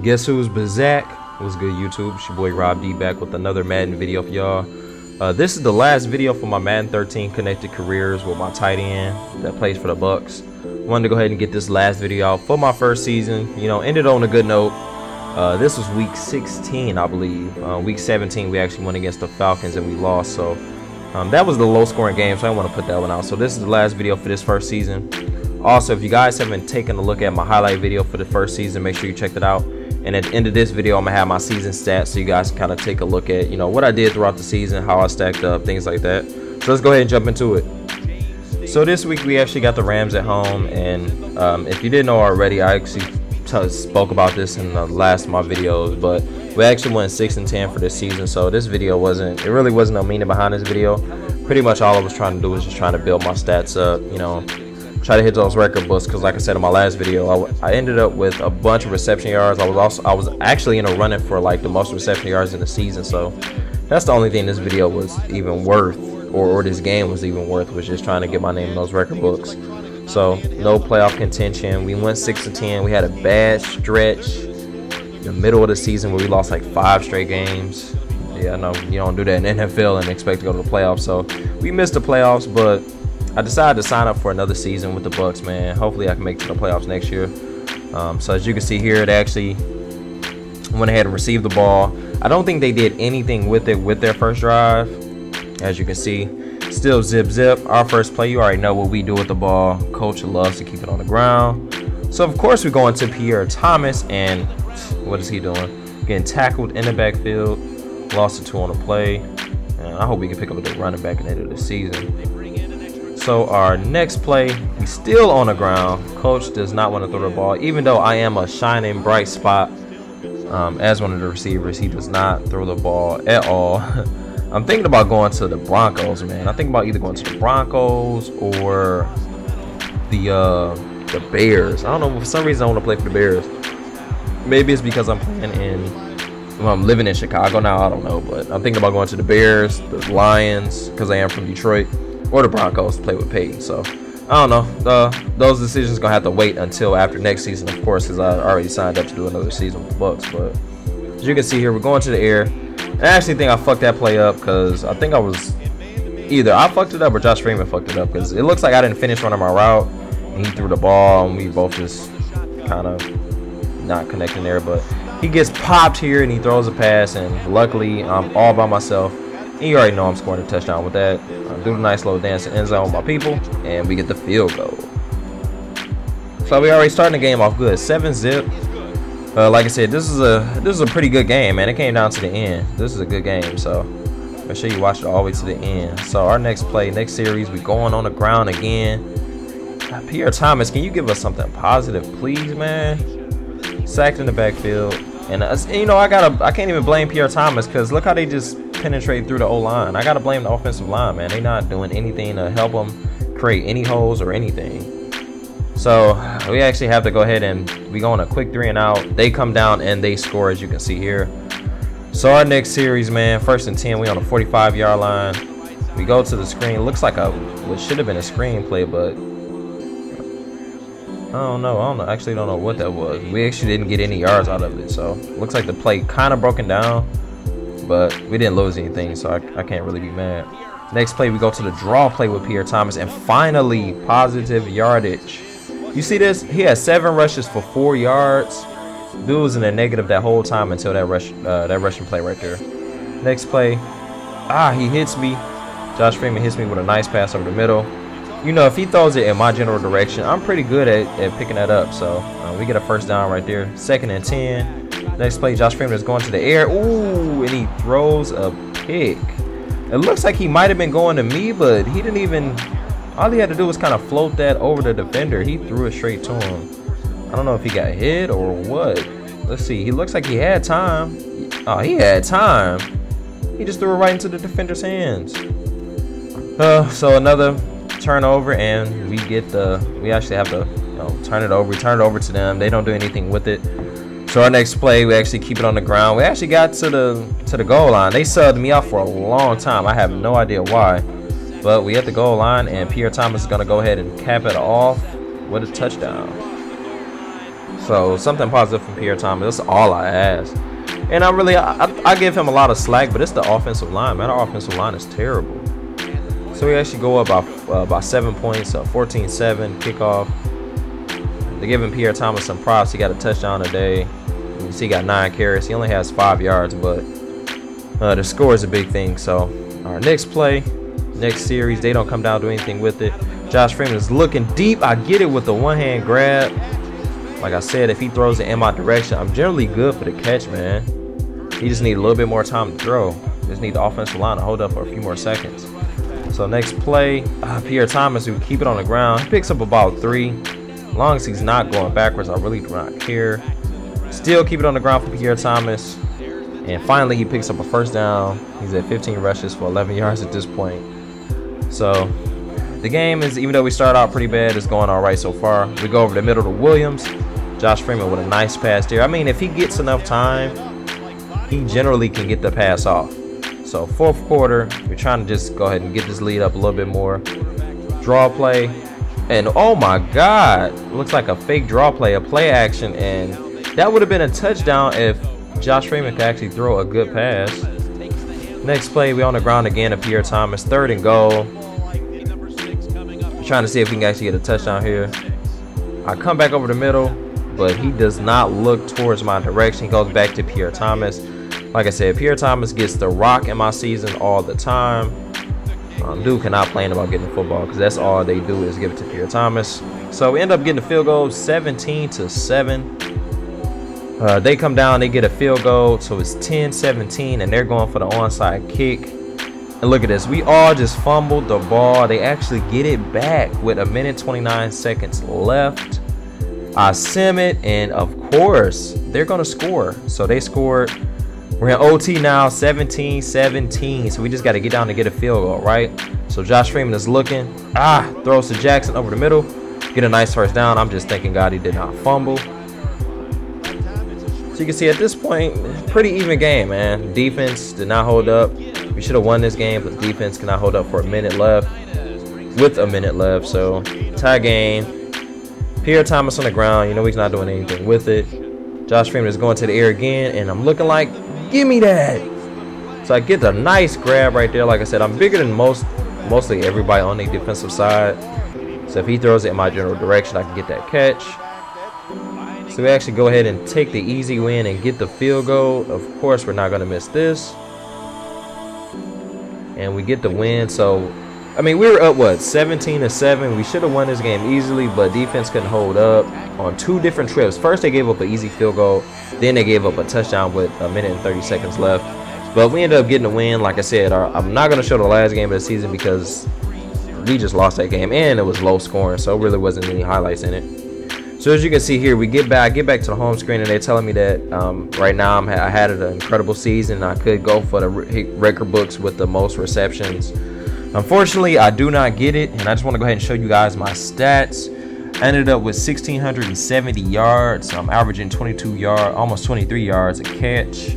Guess who's Bazak? What's good, YouTube? It's your boy Rob D back with another Madden video for y'all. This is the last video for my Madden 13 connected careers with my tight end that plays for the Bucks. Wanted to go ahead and get this last video out for my first season. You know, ended on a good note. This was week 16, I believe. Week 17, we actually went against the Falcons and we lost. So that was the low-scoring game, so I want to put that one out. So this is the last video for this first season. Also, if you guys haven't taken a look at my highlight video for the first season, make sure you check that out. And at the end of this video, I'm gonna have my season stats so you guys can kind of take a look at, you know, what I did throughout the season, how I stacked up, things like that. So let's go ahead and jump into it. So this week we actually got the Rams at home, and if you didn't know already, I actually spoke about this in the last of my videos, but we actually went 6-10 for this season. So this video really wasn't no meaning behind this video. Pretty much all I was trying to do was just trying to build my stats up, you know, try to hit those record books, because like I said in my last video, I ended up with a bunch of reception yards. I was actually in a running for like the most reception yards in the season. So that's the only thing this video was even worth, or this game was even worth, was just trying to get my name in those record books. So no playoff contention. We went 6-10. We had a bad stretch in the middle of the season where we lost like 5 straight games. Yeah, I know you don't do that in NFL and expect to go to the playoffs. So we missed the playoffs, but I decided to sign up for another season with the Bucks, man. Hopefully I can make it to the playoffs next year. So as you can see here, they actually went ahead and received the ball. I don't think they did anything with it with their first drive. As you can see, still zip. Our first play, you already know what we do with the ball. Coach loves to keep it on the ground. So of course we go into Pierre Thomas, and what is he doing? Getting tackled in the backfield. Lost a 2 on the play. And I hope we can pick up a good running back at the end of the season. So our next play, we still on the ground. Coach does not want to throw the ball, even though I am a shining bright spot as one of the receivers. He does not throw the ball at all. I'm thinking about going to the Broncos, man. I think about either going to the Broncos or the Bears. I don't know, for some reason I want to play for the Bears. Maybe it's because I'm living in Chicago now, I don't know, but I'm thinking about going to the Bears, the Lions, because I am from Detroit, or the Broncos to play with Peyton. So I don't know, those decisions gonna have to wait until after next season, of course, because I already signed up to do another season with the Bucks. But as you can see here, we're going to the air. I actually think I fucked that play up, because I think either I fucked it up or Josh Freeman fucked it up, because it looks like I didn't finish running my route and he threw the ball and we both just kind of not connecting there. But he gets popped here and he throws a pass, and luckily I'm all by myself. And you already know I'm scoring a touchdown with that. Do a nice little dance in end zone with my people, and we get the field goal. So we already starting the game off good, 7-zip. Like I said, this is a pretty good game, man. It came down to the end. This is a good game, so make sure you watch it all the way to the end. So our next play, next series, we going on the ground again. Pierre Thomas, can you give us something positive, please, man? Sacked in the backfield, and you know, I can't even blame Pierre Thomas, because look how they just penetrate through the O-line. I gotta blame the offensive line, man. They not doing anything to help them create any holes or anything. So we actually have to go ahead and we go on a quick 3-and-out. They come down and they score, as you can see here. So our next series, man, 1st and 10, we on the 45-yard line. We go to the screen. Looks like what should have been a screen play, but I don't know. Actually don't know what that was. We actually didn't get any yards out of it, so looks like the play kind of broken down, but we didn't lose anything, so I can't really be mad. Next play, we go to the draw play with Pierre Thomas, and finally positive yardage. You see this? He had 7 rushes for 4 yards. Dude was in the negative that whole time until that rushing play right there. Next play, he hits me. Josh Freeman hits me with a nice pass over the middle. You know, if he throws it in my general direction, I'm pretty good at picking that up. So we get a first down right there. 2nd and 10. Next play, Josh Freeman is going to the air. Ooh, and he throws a pick. It looks like he might have been going to me, but he didn't even. All he had to do was kind of float that over the defender. He threw it straight to him. I don't know if he got hit or what. Let's see. He looks like he had time. Oh, he had time. He just threw it right into the defender's hands. So another turnover, and we actually have to, you know, turn it over. We turn it over to them. They don't do anything with it. So our next play, we actually keep it on the ground. We actually got to the goal line. They subbed me out for a long time. I have no idea why, but we at the goal line, and Pierre Thomas is gonna go ahead and cap it off with a touchdown. So something positive from Pierre Thomas. That's all I ask. And I give him a lot of slack, but it's the offensive line, man. Our offensive line is terrible. So we actually go up by 7 points, 14-7 kickoff. They're giving Pierre Thomas some props. He got a touchdown today. You see, he got 9 carries. He only has 5 yards, but the score is a big thing. So our next play, next series, they don't come down to anything with it. Josh Freeman is looking deep. I get it with the one-hand grab. Like I said, if he throws it in my direction, I'm generally good for the catch, man. He just need a little bit more time to throw. Just need the offensive line to hold up for a few more seconds. So next play, Pierre Thomas, who keep it on the ground. He picks up about 3. As long as he's not going backwards, I really do not care. Still keep it on the ground for Pierre Thomas. And finally, he picks up a first down. He's at 15 rushes for 11 yards at this point. So the game is, even though we start out pretty bad, it's going all right so far. We go over the middle to Williams. Josh Freeman with a nice pass there. I mean, if he gets enough time, he generally can get the pass off. So fourth quarter, we're trying to just go ahead and get this lead up a little bit more. Draw play, and oh my God, looks like a fake draw play, a play action, and that would have been a touchdown if Josh Freeman could actually throw a good pass. Next play, we on the ground again to Pierre Thomas, 3rd and goal. We're trying to see if we can actually get a touchdown here. I come back over the middle, but he does not look towards my direction. He goes back to Pierre Thomas. Like I said, Pierre Thomas gets the rock in my season all the time. Dude cannot complain about getting the football because that's all they do is give it to Pierre Thomas. So we end up getting a field goal, 17-7. They come down, they get a field goal, so it's 10-17, and they're going for the onside kick. And look at this, we all just fumbled the ball. They actually get it back with 1:29 left. I sim it, and of course, they're going to score. So they scored. We're in OT now, 17-17. So we just got to get down to get a field goal, right? So Josh Freeman is looking. Throws to Jackson over the middle. Get a nice first down. I'm just thanking God he did not fumble. So you can see at this point, pretty even game, man. Defense did not hold up. We should have won this game, but the defense cannot hold up for a minute left. With a minute left, so tie game. Pierre Thomas on the ground. You know he's not doing anything with it. Josh Freeman is going to the air again, and I'm looking like, give me that. So I get the nice grab right there. Like I said, I'm bigger than mostly everybody on the defensive side. So if he throws it in my general direction, I can get that catch. So we actually go ahead and take the easy win and get the field goal. Of course, we're not going to miss this. And we get the win. So, I mean, we were up, what, 17-7. We should have won this game easily, but defense couldn't hold up on 2 different trips. First, they gave up an easy field goal. Then they gave up a touchdown with 1:30 left. But we ended up getting a win. Like I said, I'm not going to show the last game of the season because we just lost that game. And it was low scoring, so it really wasn't any highlights in it. So as you can see here, I get back to the home screen, and they're telling me that right now I had an incredible season. I could go for the record books with the most receptions. Unfortunately, I do not get it, and I just want to go ahead and show you guys my stats. I ended up with 1,670 yards. I'm averaging 22 yards, almost 23 yards a catch.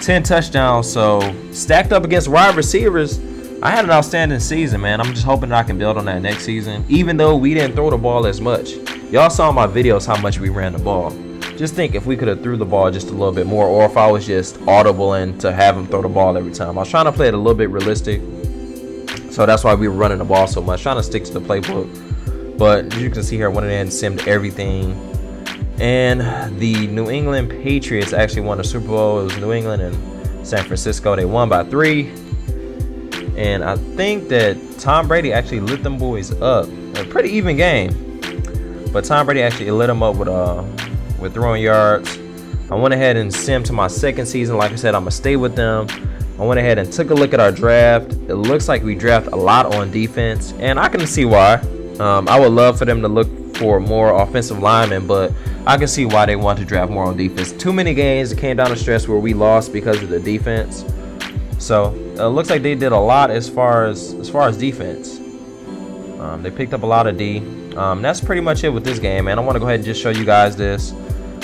10 touchdowns. So stacked up against wide receivers, I had an outstanding season, man. I'm just hoping that I can build on that next season, even though we didn't throw the ball as much. Y'all saw in my videos how much we ran the ball. Just think if we could have threw the ball just a little bit more, or if I was just audible and to have him throw the ball every time. I was trying to play it a little bit realistic, so that's why we were running the ball so much, trying to stick to the playbook. But as you can see here, I went in and simmed everything. And the New England Patriots actually won the Super Bowl. It was New England and San Francisco. They won by 3. And I think that Tom Brady actually lit them boys up. A pretty even game. But Tom Brady actually lit them up with throwing yards. I went ahead and simmed to my second season. Like I said, I'm going to stay with them. I went ahead and took a look at our draft. It looks like we draft a lot on defense. And I can see why. I would love for them to look for more offensive linemen, but I can see why they want to draft more on defense. Too many games it came down to stretch where we lost because of the defense. So it looks like they did a lot as far as defense. They picked up a lot of D. That's pretty much it with this game, man. I want to go ahead and just show you guys this.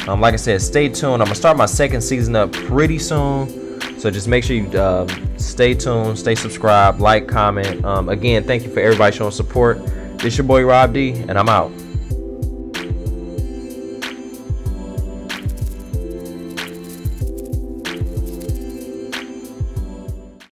Like I said, stay tuned. I'm gonna start my second season up pretty soon, so just make sure you stay tuned, stay subscribed, like, comment. Again, thank you for everybody showing support. This your boy Rob D, and I'm out.